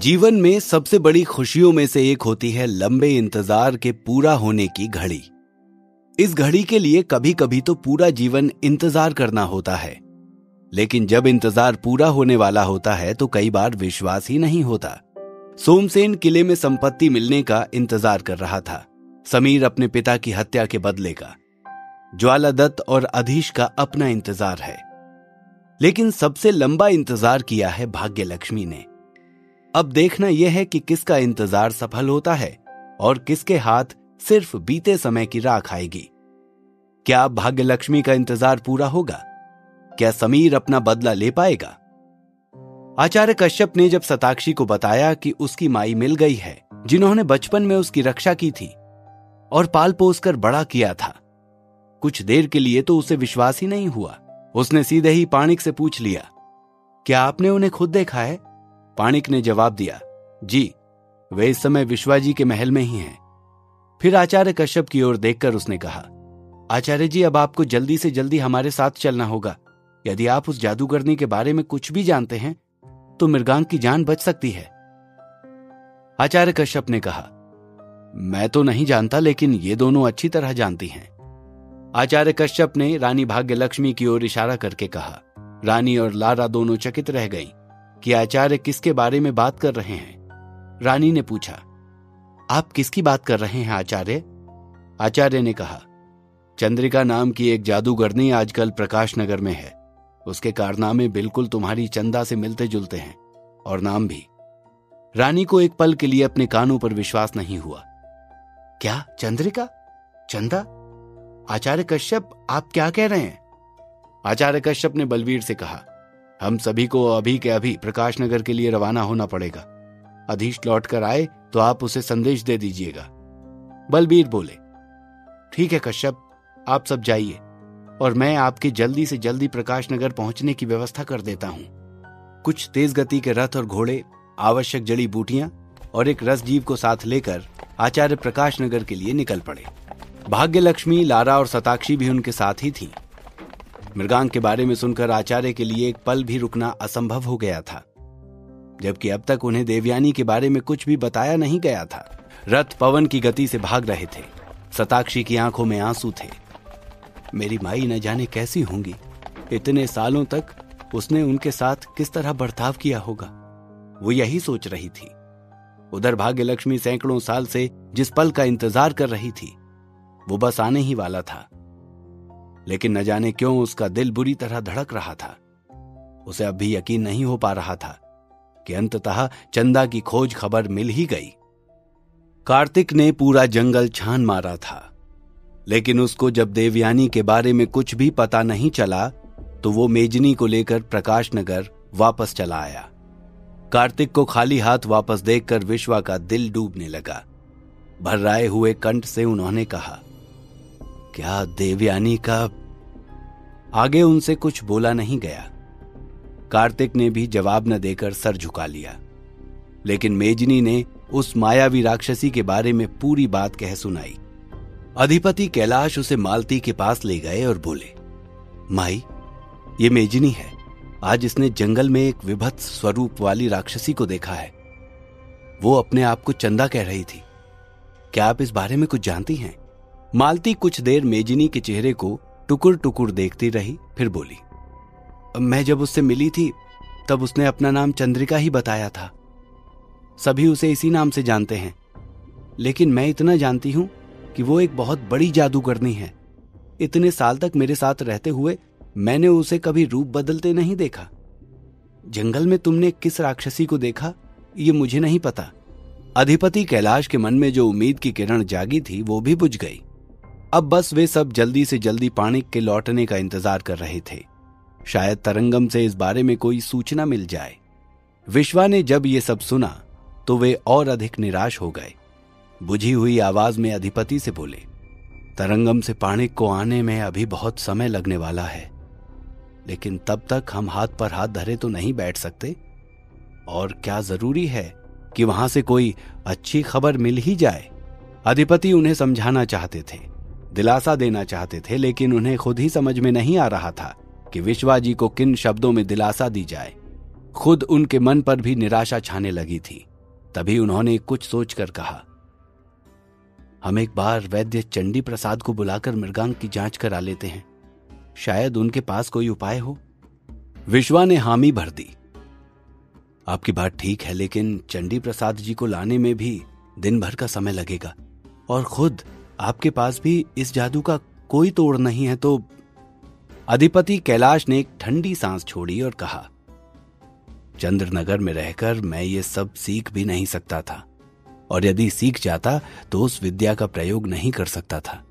जीवन में सबसे बड़ी खुशियों में से एक होती है लंबे इंतजार के पूरा होने की घड़ी। इस घड़ी के लिए कभी कभी तो पूरा जीवन इंतजार करना होता है, लेकिन जब इंतजार पूरा होने वाला होता है तो कई बार विश्वास ही नहीं होता। सोमसेन किले में संपत्ति मिलने का इंतजार कर रहा था, समीर अपने पिता की हत्या के बदले का, ज्वाला दत्त और अधीश का अपना इंतजार है, लेकिन सबसे लंबा इंतजार किया है भाग्यलक्ष्मी ने। अब देखना यह है कि किसका इंतजार सफल होता है और किसके हाथ सिर्फ बीते समय की राख आएगी। क्या भाग्यलक्ष्मी का इंतजार पूरा होगा? क्या समीर अपना बदला ले पाएगा? आचार्य कश्यप ने जब शताक्षी को बताया कि उसकी माई मिल गई है, जिन्होंने बचपन में उसकी रक्षा की थी और पाल पोस कर बड़ा किया था, कुछ देर के लिए तो उसे विश्वास ही नहीं हुआ। उसने सीधे ही पाणिक से पूछ लिया, क्या आपने उन्हें खुद देखा है? पाणिक ने जवाब दिया, जी, वे इस समय विश्वाजी के महल में ही हैं। फिर आचार्य कश्यप की ओर देखकर उसने कहा, आचार्य जी, अब आपको जल्दी से जल्दी हमारे साथ चलना होगा। यदि आप उस जादूगरनी के बारे में कुछ भी जानते हैं तो मृगांक की जान बच सकती है। आचार्य कश्यप ने कहा, मैं तो नहीं जानता, लेकिन ये दोनों अच्छी तरह जानती हैं। आचार्य कश्यप ने रानी भाग्यलक्ष्मी की ओर इशारा करके कहा। रानी और लारा दोनों चकित रह गईं कि आचार्य किसके बारे में बात कर रहे हैं। रानी ने पूछा, आप किसकी बात कर रहे हैं आचार्य? आचार्य ने कहा, चंद्रिका नाम की एक जादूगरनी आजकल प्रकाश नगर में है। उसके कारनामे बिल्कुल तुम्हारी चंदा से मिलते जुलते हैं, और नाम भी। रानी को एक पल के लिए अपने कानों पर विश्वास नहीं हुआ। क्या चंद्रिका? चंदा? आचार्य कश्यप, आप क्या कह रहे हैं? आचार्य कश्यप ने बलवीर से कहा, हम सभी को अभी के अभी प्रकाश नगर के लिए रवाना होना पड़ेगा। अधीश लौट कर आए तो आप उसे संदेश दे दीजिएगा। बलबीर बोले, ठीक है कश्यप, आप सब जाइए और मैं आपके जल्दी से जल्दी प्रकाश नगर पहुंचने की व्यवस्था कर देता हूं। कुछ तेज गति के रथ और घोड़े, आवश्यक जड़ी बूटियां और एक रसजीव को साथ लेकर आचार्य प्रकाश नगर के लिए निकल पड़े। भाग्यलक्ष्मी, लारा और शताक्षी भी उनके साथ ही थी। मृगांक के बारे में सुनकर आचार्य के लिए एक पल भी रुकना असंभव हो गया था, जबकि अब तक उन्हें देवयानी के बारे में कुछ भी बताया नहीं गया था। रथ पवन की गति से भाग रहे थे। शताक्षी की आंखों में आंसू थे। मेरी माई न जाने कैसी होंगी, इतने सालों तक उसने उनके साथ किस तरह बर्ताव किया होगा, वो यही सोच रही थी। उधर भाग्यलक्ष्मी सैकड़ों साल से जिस पल का इंतजार कर रही थी, वो बस आने ही वाला था, लेकिन न जाने क्यों उसका दिल बुरी तरह धड़क रहा था। उसे अब भी यकीन नहीं हो पा रहा था कि अंततः चंदा की खोज खबर मिल ही गई। कार्तिक ने पूरा जंगल छान मारा था, लेकिन उसको जब देवयानी के बारे में कुछ भी पता नहीं चला तो वो मेजनी को लेकर प्रकाश नगर वापस चला आया। कार्तिक को खाली हाथ वापस देखकर विश्वा का दिल डूबने लगा। भर्राए हुए कंठ से उन्होंने कहा, क्या देवयानी का? आगे उनसे कुछ बोला नहीं गया। कार्तिक ने भी जवाब न देकर सर झुका लिया, लेकिन मेजनी ने उस मायावी राक्षसी के बारे में पूरी बात कह सुनाई। अधिपति कैलाश उसे मालती के पास ले गए और बोले, माई, ये मेजनी है। आज इसने जंगल में एक विभत्स स्वरूप वाली राक्षसी को देखा है। वो अपने आप को चंदा कह रही थी। क्या आप इस बारे में कुछ जानती हैं? मालती कुछ देर मेजनी के चेहरे को टुकुर टुकुर देखती रही, फिर बोली, मैं जब उससे मिली थी तब उसने अपना नाम चंद्रिका ही बताया था। सभी उसे इसी नाम से जानते हैं, लेकिन मैं इतना जानती हूं कि वो एक बहुत बड़ी जादूगरनी है। इतने साल तक मेरे साथ रहते हुए मैंने उसे कभी रूप बदलते नहीं देखा। जंगल में तुमने किस राक्षसी को देखा, ये मुझे नहीं पता। अधिपति कैलाश के मन में जो उम्मीद की किरण जागी थी वो भी बुझ गई। अब बस वे सब जल्दी से जल्दी पाणिक के लौटने का इंतजार कर रहे थे। शायद तरंगम से इस बारे में कोई सूचना मिल जाए। विश्वा ने जब ये सब सुना तो वे और अधिक निराश हो गए। बुझी हुई आवाज में अधिपति से बोले, तरंगम से पाणिक को आने में अभी बहुत समय लगने वाला है, लेकिन तब तक हम हाथ पर हाथ धरे तो नहीं बैठ सकते। और क्या जरूरी है कि वहां से कोई अच्छी खबर मिल ही जाए? अधिपति उन्हें समझाना चाहते थे, दिलासा देना चाहते थे, लेकिन उन्हें खुद ही समझ में नहीं आ रहा था कि विश्वाजी को किन शब्दों में दिलासा दी जाए। खुद उनके मन पर भी निराशा छाने लगी थी। तभी उन्होंने कुछ सोचकर कहा, हम एक बार वैद्य चंडी प्रसाद को बुलाकर मृगांक की जांच करा लेते हैं, शायद उनके पास कोई उपाय हो। विश्वा ने हामी भर दी। आपकी बात ठीक है, लेकिन चंडी प्रसाद जी को लाने में भी दिन भर का समय लगेगा, और खुद आपके पास भी इस जादू का कोई तोड़ नहीं है। तो अधिपति कैलाश ने एक ठंडी सांस छोड़ी और कहा, चंद्रनगर में रहकर मैं ये सब सीख भी नहीं सकता था, और यदि सीख जाता तो उस विद्या का प्रयोग नहीं कर सकता था।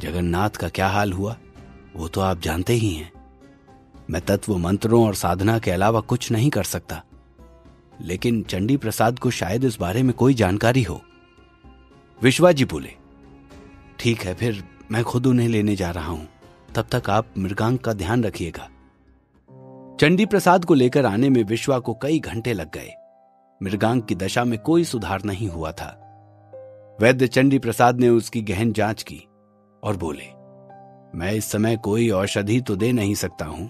जगन्नाथ का क्या हाल हुआ वो तो आप जानते ही हैं। मैं तत्व मंत्रों और साधना के अलावा कुछ नहीं कर सकता, लेकिन चंडी प्रसाद को शायद इस बारे में कोई जानकारी हो। विश्वाजी बोले, ठीक है, फिर मैं खुद उन्हें लेने जा रहा हूं, तब तक आप मृगांक का ध्यान रखिएगा। चंडी प्रसाद को लेकर आने में विश्वा को कई घंटे लग गए। मृगांक की दशा में कोई सुधार नहीं हुआ था। वैद्य चंडी प्रसाद ने उसकी गहन जांच की और बोले, मैं इस समय कोई औषधि तो दे नहीं सकता हूं,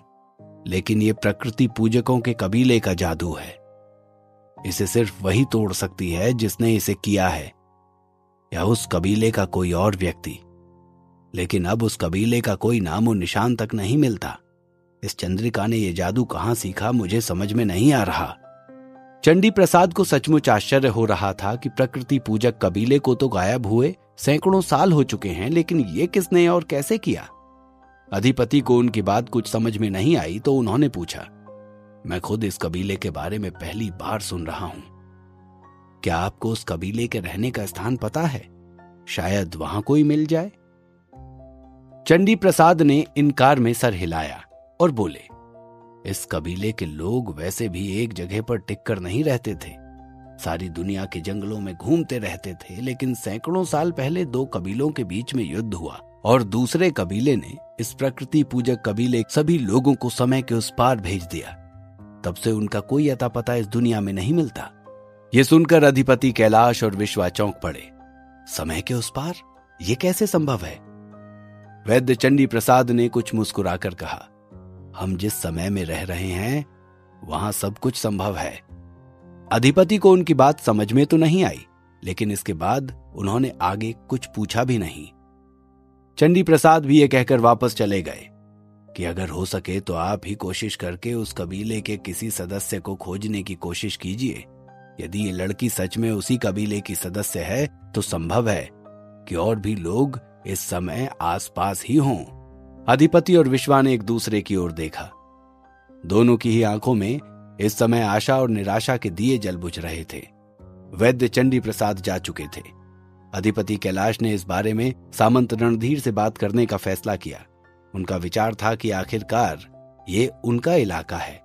लेकिन ये प्रकृति पूजकों के कबीले का जादू है। इसे सिर्फ वही तोड़ सकती है जिसने इसे किया है, या उस कबीले का कोई और व्यक्ति। लेकिन अब उस कबीले का कोई नामो निशान तक नहीं मिलता। इस चंद्रिका ने यह जादू कहां सीखा मुझे समझ में नहीं आ रहा। चंडी प्रसाद को सचमुच आश्चर्य हो रहा था कि प्रकृति पूजक कबीले को तो गायब हुए सैकड़ों साल हो चुके हैं, लेकिन ये किसने और कैसे किया। अधिपति को उनकी बात कुछ समझ में नहीं आई तो उन्होंने पूछा, मैं खुद इस कबीले के बारे में पहली बार सुन रहा हूं। क्या आपको उस कबीले के रहने का स्थान पता है? शायद वहां कोई मिल जाए। चंडी प्रसाद ने इनकार में सर हिलाया और बोले, इस कबीले के लोग वैसे भी एक जगह पर टिककर नहीं रहते थे, सारी दुनिया के जंगलों में घूमते रहते थे। लेकिन सैकड़ों साल पहले दो कबीलों के बीच में युद्ध हुआ और दूसरे कबीले ने इस प्रकृति पूजक कबीले सभी लोगों को समय के उस पार भेज दिया। तब से उनका कोई अता पता इस दुनिया में नहीं मिलता। ये सुनकर अधिपति कैलाश और विश्वा चौंक पड़े। समय के उस पार, ये कैसे संभव है? वैद्य चंडी प्रसाद ने कुछ मुस्कुराकर कहा, हम जिस समय में रह रहे हैं वहां सब कुछ संभव है। अधिपति को उनकी बात समझ में तो नहीं आई, लेकिन इसके बाद उन्होंने आगे कुछ पूछा भी नहीं। चंडी प्रसाद भी ये कहकर वापस चले गए कि अगर हो सके तो आप ही कोशिश करके उस कबीले के किसी सदस्य को खोजने की कोशिश कीजिए। यदि ये लड़की सच में उसी कबीले की सदस्य है तो संभव है कि और भी लोग इस समय आसपास ही हों। अधिपति और विश्वा ने एक दूसरे की ओर देखा। दोनों की ही आंखों में इस समय आशा और निराशा के दिए जल बुझ रहे थे। वैद्य चंडी प्रसाद जा चुके थे। अधिपति कैलाश ने इस बारे में सामंत रणधीर से बात करने का फैसला किया। उनका विचार था कि आखिरकार ये उनका इलाका है।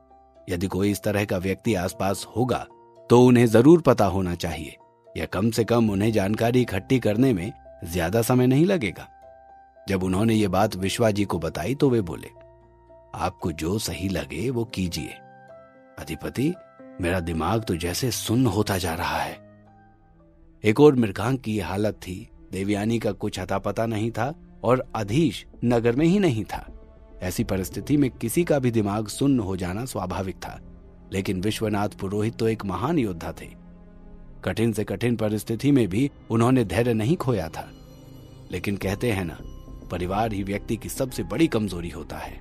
यदि कोई इस तरह का व्यक्ति आसपास होगा तो उन्हें जरूर पता होना चाहिए, या कम से कम उन्हें जानकारी इकट्ठी करने में ज्यादा समय नहीं लगेगा। जब उन्होंने ये बात विश्वा जी को बताई तो वे बोले, आपको जो सही लगे वो कीजिए। अधिपति, मेरा दिमाग तो जैसे सुन्न होता जा रहा है। एक और मृगांक की हालत थी। देवयानी का कुछ अता पता नहीं था और अधीश नगर में ही नहीं था। ऐसी परिस्थिति में किसी का भी दिमाग सुन्न हो जाना स्वाभाविक था। लेकिन विश्वनाथ पुरोहित तो एक महान योद्धा थे। कठिन से कठिन परिस्थिति में भी उन्होंने धैर्य नहीं खोया था। लेकिन कहते हैं ना, परिवार ही व्यक्ति की सबसे बड़ी कमजोरी होता है।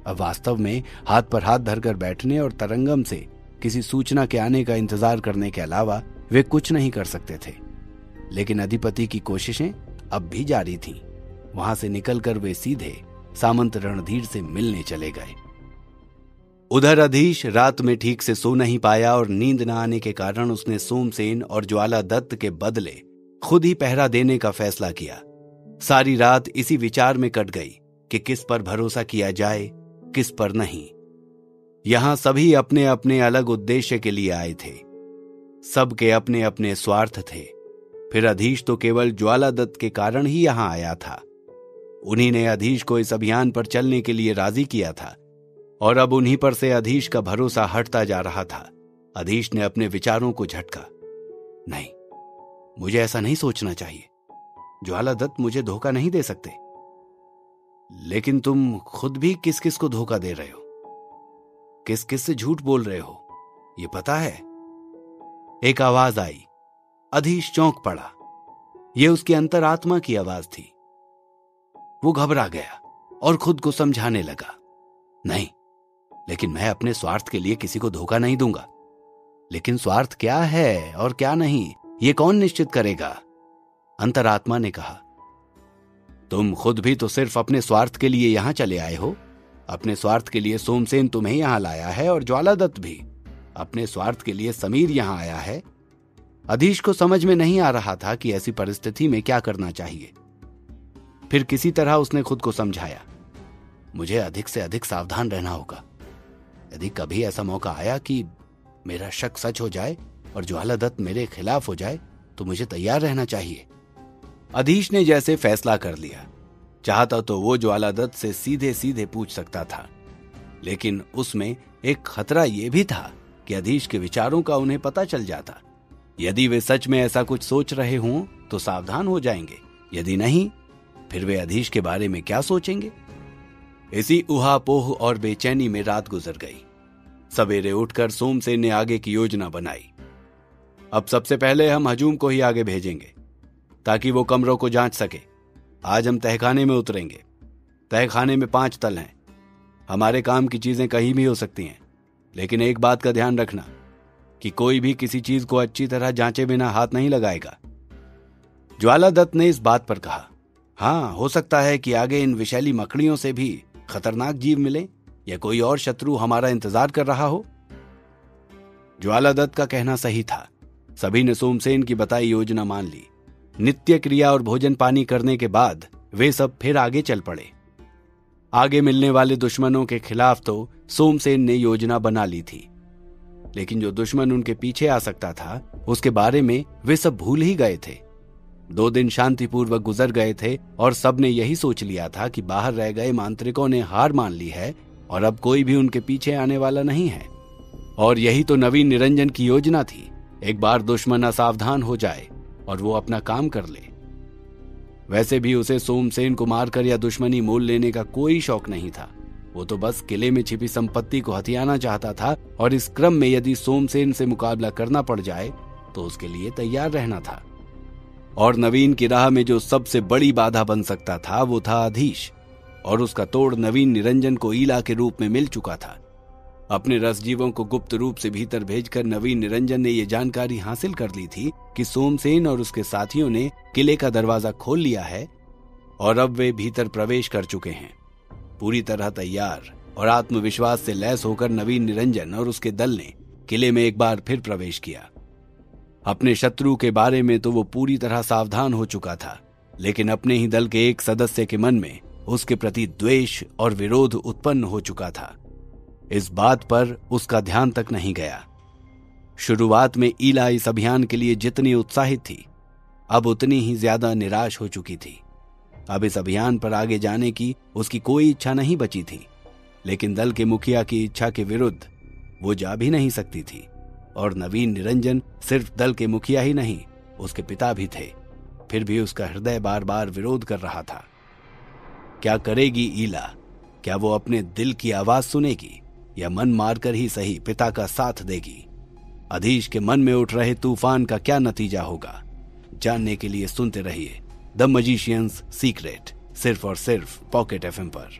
अब वास्तव में हाथ पर हाथ धरकर बैठने और तरंगम से किसी सूचना के आने का इंतजार करने के अलावा वे कुछ नहीं कर सकते थे। लेकिन अधिपति की कोशिशें अब भी जारी थीं। वहां से निकलकर वे सीधे सामंत रणधीर से मिलने चले गए। उधर अधीश रात में ठीक से सो नहीं पाया और नींद न आने के कारण उसने सोमसेन और ज्वाला दत्त के बदले खुद ही पहरा देने का फैसला किया। सारी रात इसी विचार में कट गई कि किस पर भरोसा किया जाए, किस पर नहीं। यहां सभी अपने अपने अलग उद्देश्य के लिए आए थे। सबके अपने अपने स्वार्थ थे। फिर अधीश तो केवल ज्वाला दत्त के कारण ही यहां आया था। उन्हीं ने अधीश को इस अभियान पर चलने के लिए राजी किया था और अब उन्हीं पर से अधीश का भरोसा हटता जा रहा था। अधीश ने अपने विचारों को झटका। नहीं, मुझे ऐसा नहीं सोचना चाहिए। ज्वाला दत्त मुझे धोखा नहीं दे सकते। लेकिन तुम खुद भी किस किस को धोखा दे रहे हो, किस किस से झूठ बोल रहे हो, ये पता है? एक आवाज आई। अधीश चौंक पड़ा। यह उसकी अंतरात्मा की आवाज थी। वो घबरा गया और खुद को समझाने लगा, नहीं, लेकिन मैं अपने स्वार्थ के लिए किसी को धोखा नहीं दूंगा। लेकिन स्वार्थ क्या है और क्या नहीं, ये कौन निश्चित करेगा? अंतरात्मा ने कहा, तुम खुद भी तो सिर्फ अपने स्वार्थ के लिए यहां चले आए हो। अपने स्वार्थ के लिए सोमसेन तुम्हें यहां लाया है और ज्वालादत्त भी। अपने स्वार्थ के लिए समीर यहां आया है। अधीश को समझ में नहीं आ रहा था कि ऐसी परिस्थिति में क्या करना चाहिए। फिर किसी तरह उसने खुद को समझाया, मुझे अधिक से अधिक सावधान रहना होगा। यदि कभी ऐसा मौका आया कि मेरा शक सच हो जाए और ज्वालादत्त मेरे खिलाफ हो जाए तो मुझे तैयार रहना चाहिए। अधीश ने जैसे फैसला कर लिया। चाहता तो वो ज्वालादत्त से सीधे सीधे पूछ सकता था, लेकिन उसमें एक खतरा यह भी था कि अधीश के विचारों का उन्हें पता चल जाता। यदि वे सच में ऐसा कुछ सोच रहे हों तो सावधान हो जाएंगे, यदि नहीं फिर वे अधीश के बारे में क्या सोचेंगे। इसी उहापोह और बेचैनी में रात गुजर गई। सवेरे उठकर सोमसेन ने आगे की योजना बनाई। अब सबसे पहले हम हजूम को ही आगे भेजेंगे ताकि वो कमरों को जांच सके। आज हम तहखाने में उतरेंगे। तहखाने में 5 तल हैं। हमारे काम की चीजें कहीं भी हो सकती हैं, लेकिन एक बात का ध्यान रखना कि कोई भी किसी चीज को अच्छी तरह जांचे बिना हाथ नहीं लगाएगा। ज्वालादत्त ने इस बात पर कहा, हाँ, हो सकता है कि आगे इन विषैली मकड़ियों से भी खतरनाक जीव मिले या कोई और शत्रु हमारा इंतजार कर रहा हो। ज्वालादत्त का कहना सही था। सभी ने सोमसेन की बताई योजना मान ली। नित्य क्रिया और भोजन पानी करने के बाद वे सब फिर आगे चल पड़े। आगे मिलने वाले दुश्मनों के खिलाफ तो सोमसेन ने योजना बना ली थी, लेकिन जो दुश्मन उनके पीछे आ सकता था उसके बारे में वे सब भूल ही गए थे। 2 दिन शांतिपूर्वक गुजर गए थे और सबने यही सोच लिया था कि बाहर रह गए मांत्रिकों ने हार मान ली है और अब कोई भी उनके पीछे आने वाला नहीं है। और यही तो नवीन निरंजन की योजना थी। एक बार दुश्मन असावधान हो जाए और वो अपना काम कर ले। वैसे भी उसे सोमसेन को मारकर या दुश्मनी मोल लेने का कोई शौक नहीं था। वो तो बस किले में छिपी संपत्ति को हथियाना चाहता था और इस क्रम में यदि सोमसेन से मुकाबला करना पड़ जाए तो उसके लिए तैयार रहना था। और नवीन की राह में जो सबसे बड़ी बाधा बन सकता था वो था अधीश, और उसका तोड़ नवीन निरंजन को ईला के रूप में मिल चुका था। अपने रसजीवों को गुप्त रूप से भीतर भेजकर नवीन निरंजन ने यह जानकारी हासिल कर ली थी कि सोमसेन और उसके साथियों ने किले का दरवाजा खोल लिया है और अब वे भीतर प्रवेश कर चुके हैं। पूरी तरह तैयार और आत्मविश्वास से लैस होकर नवीन निरंजन और उसके दल ने किले में एक बार फिर प्रवेश किया। अपने शत्रु के बारे में तो वो पूरी तरह सावधान हो चुका था, लेकिन अपने ही दल के एक सदस्य के मन में उसके प्रति द्वेष और विरोध उत्पन्न हो चुका था। इस बात पर उसका ध्यान तक नहीं गया। शुरुआत में ईला इस अभियान के लिए जितनी उत्साहित थी, अब उतनी ही ज्यादा निराश हो चुकी थी। अब इस अभियान पर आगे जाने की उसकी कोई इच्छा नहीं बची थी, लेकिन दल के मुखिया की इच्छा के विरुद्ध वो जा भी नहीं सकती थी। और नवीन निरंजन सिर्फ दल के मुखिया ही नहीं, उसके पिता भी थे। फिर भी उसका हृदय बार बार विरोध कर रहा था। क्या करेगी ईला? क्या वो अपने दिल की आवाज सुनेगी या मन मारकर ही सही पिता का साथ देगी? अधीश के मन में उठ रहे तूफान का क्या नतीजा होगा, जानने के लिए सुनते रहिए द मजिशियंस सीक्रेट, सिर्फ और सिर्फ पॉकेट एफएम पर।